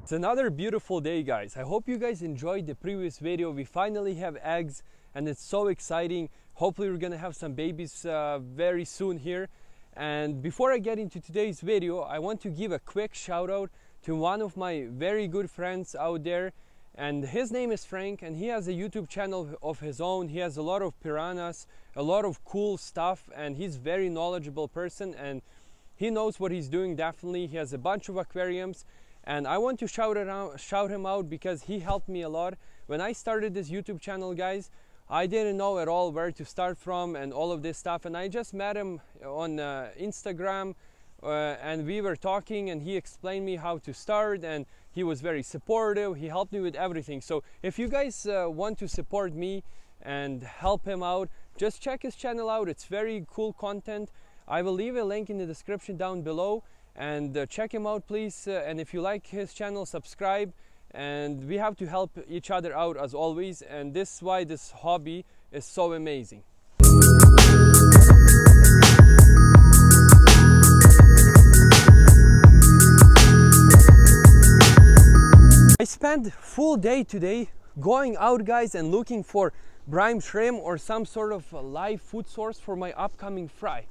It's another beautiful day, guys. I hope you guys enjoyed the previous video. We finally have eggs and it's so exciting. Hopefully we're gonna have some babies very soon here. And before I get into today's video, I want to give a quick shout out to one of my very good friends out there, and his name is Frank, and he has a YouTube channel of his own. He has a lot of piranhas, a lot of cool stuff, and he's a very knowledgeable person and he knows what he's doing. Definitely, he has a bunch of aquariums. And I want to shout him out because he helped me a lot. When I started this YouTube channel, guys, I didn't know at all where to start from and all of this stuff. And I just met him on Instagram and we were talking and he explained me how to start and he was very supportive. He helped me with everything. So if you guys want to support me and help him out, just check his channel out. It's very cool content. I will leave a link in the description down below. And check him out, please. And if you like his channel, subscribe. And we have to help each other out as always. And this is why this hobby is so amazing. I spent full day today going out, guys, and looking for brine shrimp or some sort of live food source for my upcoming fry.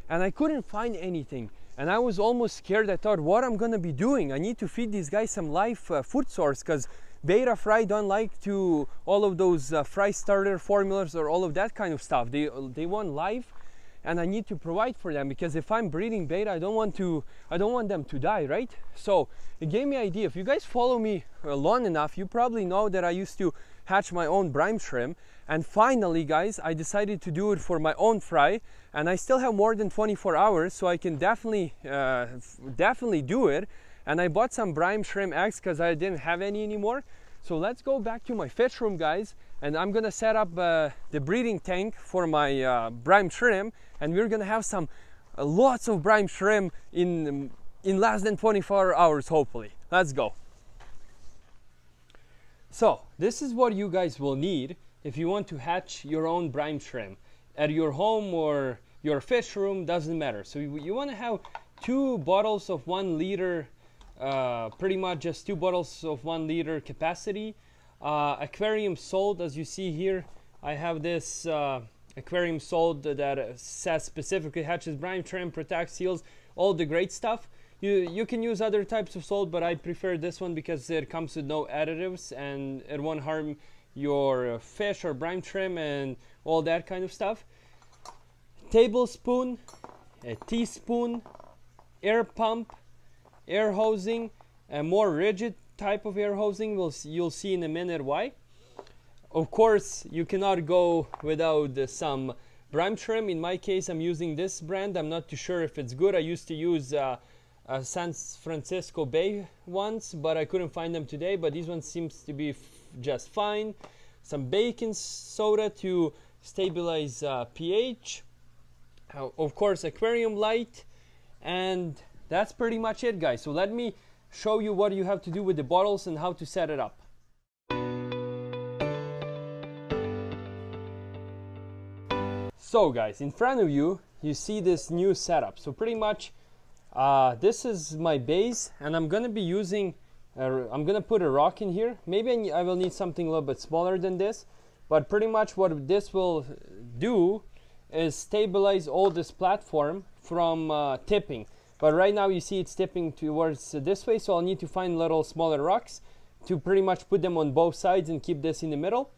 And I couldn't find anything. And I was almost scared. I thought, what I'm gonna be doing? I need to feed these guys some live food source, because Betta fry don't like to all of those fry starter formulas or all of that kind of stuff. They want live, and I need to provide for them, because if I'm breeding Betta, I don't want them to die, right? So it gave me an idea. If you guys follow me long enough, you probably know that I used to hatch my own brine shrimp. And finally, guys, I decided to do it for my own fry, and I still have more than 24 hours, so I can definitely do it. And I bought some brine shrimp eggs because I didn't have any anymore. So let's go back to my fish room, guys, and I'm gonna set up the breeding tank for my brine shrimp, and we're gonna have some lots of brine shrimp in less than 24 hours, hopefully. Let's go. So this is what you guys will need if you want to hatch your own brine shrimp at your home or your fish room, doesn't matter. So you want to have 2 bottles of 1 liter, pretty much just 2 bottles of 1 liter capacity. Aquarium salt, as you see here, I have this aquarium salt that says specifically hatches brine shrimp, protects, seals, all the great stuff. You can use other types of salt, but I prefer this one because it comes with no additives and it won't harm your fish or brine shrimp and all that kind of stuff. Tablespoon, a teaspoon, air pump, air hosing, a more rigid type of air hosing. You'll see in a minute why. Of course, you cannot go without some brine shrimp. In my case, I'm using this brand. I'm not too sure if it's good. I used to use San Francisco Bay ones, but I couldn't find them today. But these ones seems to be just fine. Some baking soda to stabilize pH. Of course, aquarium light, and that's pretty much it, guys. So let me show you what you have to do with the bottles and how to set it up. So guys, in front of you, you see this new setup. So pretty much this is my base, and I'm gonna be using I'm gonna put a rock in here. Maybe I will need something a little bit smaller than this, but pretty much what this will do is stabilize all this platform from tipping. But right now you see it's tipping towards this way, so I'll need to find little smaller rocks to pretty much put them on both sides and keep this in the middle.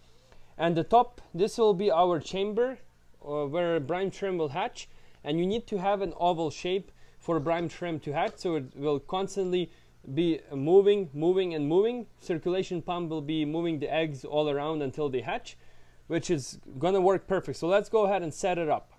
And the top, this will be our chamber where brine shrimp will hatch, and you need to have an oval shape for brine shrimp to hatch, so it will constantly be moving and moving. Circulation pump will be moving the eggs all around until they hatch, which is gonna work perfect. So let's go ahead and set it up.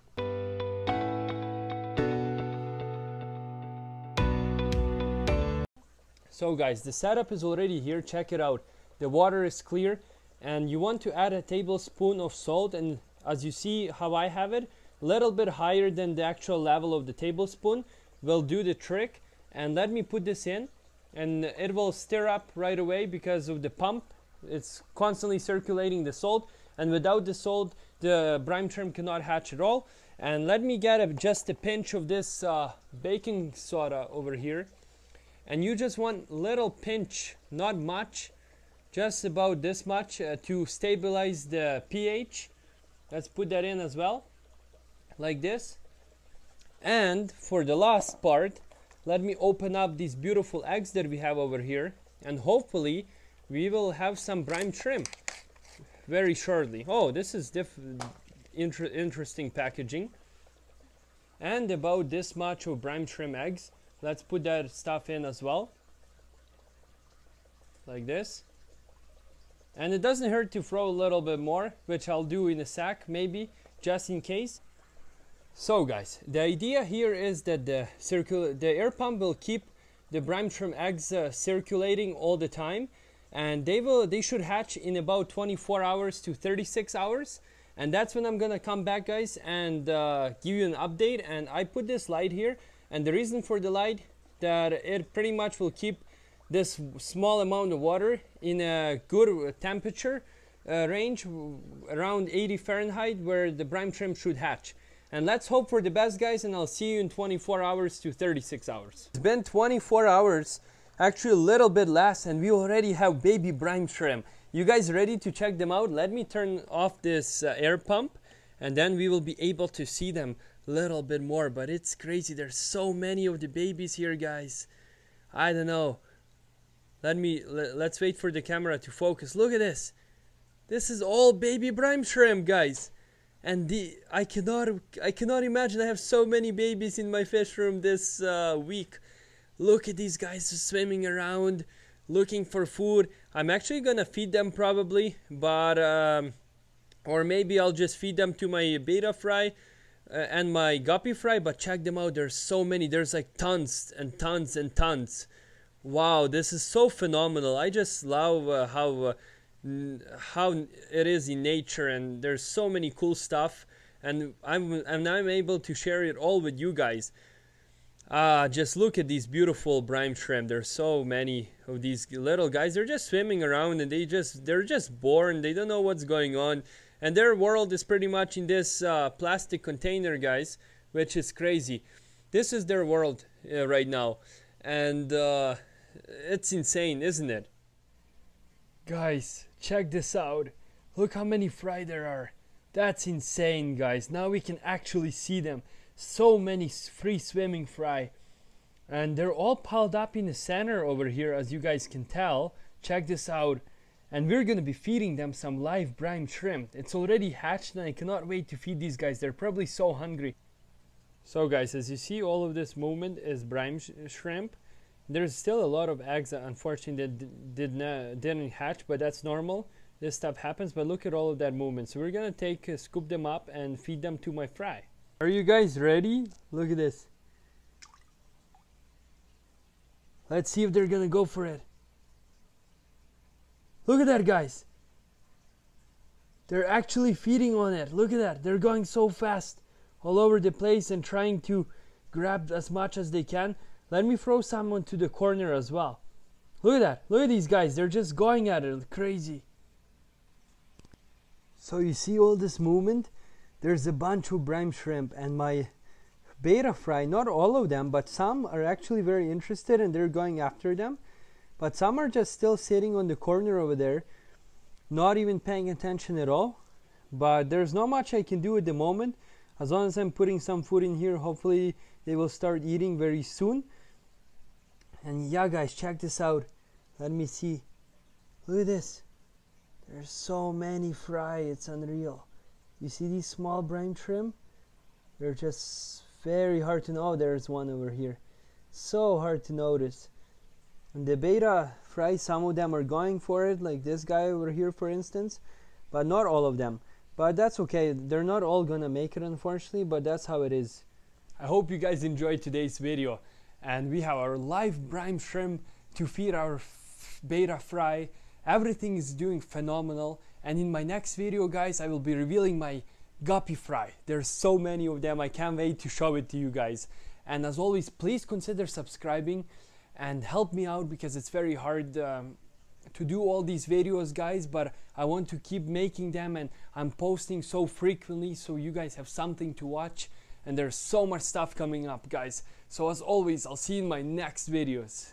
So guys, the setup is already here. Check it out. The water is clear, and you want to add a tablespoon of salt, and as you see how I have it, a little bit higher than the actual level of the tablespoon will do the trick. And let me put this in, and it will stir up right away because of the pump. It's constantly circulating the salt, and without the salt the brine shrimp cannot hatch at all. And let me get just a pinch of this baking soda over here, and you just want little pinch, not much, just about this much to stabilize the pH. Let's put that in as well, like this. And for the last part, let me open up these beautiful eggs that we have over here, and hopefully we will have some brine shrimp very shortly. Oh, this is interesting packaging. And about this much of brine shrimp eggs. Let's put that stuff in as well, like this. And it doesn't hurt to throw a little bit more, which I'll do in a sec maybe, just in case. So guys, the idea here is that the air pump will keep the brine shrimp eggs circulating all the time, and they should hatch in about 24 hours to 36 hours. And that's when I'm gonna come back, guys, and give you an update. And I put this light here, and the reason for the light, that it pretty much will keep this small amount of water in a good temperature range, around 80 Fahrenheit, where the brine shrimp should hatch. And let's hope for the best, guys, and I'll see you in 24 hours to 36 hours. It's been 24 hours, actually a little bit less, and we already have baby brine shrimp. You guys ready to check them out? Let me turn off this air pump, and then we will be able to see them a little bit more. But it's crazy, there's so many of the babies here, guys. I don't know. Let's wait for the camera to focus. Look at this. This is all baby brine shrimp, guys. And I cannot imagine I have so many babies in my fish room this week. Look at these guys swimming around, looking for food. I'm actually gonna feed them probably, but or maybe I'll just feed them to my betta fry and my guppy fry. But check them out, there's so many. There's like tons and tons and tons. Wow, this is so phenomenal. I just love how it is in nature, and there's so many cool stuff, and I'm able to share it all with you guys. Just look at these beautiful brine shrimp. There's so many of these little guys. They're just swimming around, and they're just born. They don't know what's going on, and their world is pretty much in this plastic container, guys, which is crazy. This is their world right now, and it's insane, isn't it? Guys, check this out. Look how many fry there are. That's insane, guys. Now we can actually see them. So many free swimming fry, and they're all piled up in the center over here, as you guys can tell. Check this out. And we're gonna be feeding them some live brine shrimp. It's already hatched, and I cannot wait to feed these guys. They're probably so hungry. So guys, as you see, all of this movement is brine shrimp. There's still a lot of eggs that unfortunately didn't hatch, but that's normal. This stuff happens. But look at all of that movement. So we're gonna scoop them up and feed them to my fry. Are you guys ready? Look at this. Let's see if they're gonna go for it. Look at that, guys. They're actually feeding on it. Look at that. They're going so fast all over the place and trying to grab as much as they can. Let me throw someone to the corner as well. Look at that. Look at these guys. They're just going at it. Crazy. So you see all this movement? There's a bunch of brine shrimp, and my betta fry, not all of them, but some are actually very interested and they're going after them. But some are just still sitting on the corner over there, not even paying attention at all. But there's not much I can do at the moment. As long as I'm putting some food in here, hopefully they will start eating very soon. And yeah, guys, check this out. Let me see. Look at this. There's so many fry, it's unreal. You see these small brine shrimp? They're just very hard to know. Oh, there's one over here. So hard to notice. And the betta fry, some of them are going for it, like this guy over here, for instance, but not all of them. But that's okay. They're not all gonna make it, unfortunately, but that's how it is. I hope you guys enjoyed today's video, and we have our live brine shrimp to feed our betta fry. Everything is doing phenomenal, and in my next video, guys, I will be revealing my guppy fry. There's so many of them. I can't wait to show it to you guys. And as always, please consider subscribing and help me out, because it's very hard to do all these videos, guys, but I want to keep making them, and I'm posting so frequently so you guys have something to watch, and there's so much stuff coming up, guys. So as always, I'll see you in my next videos.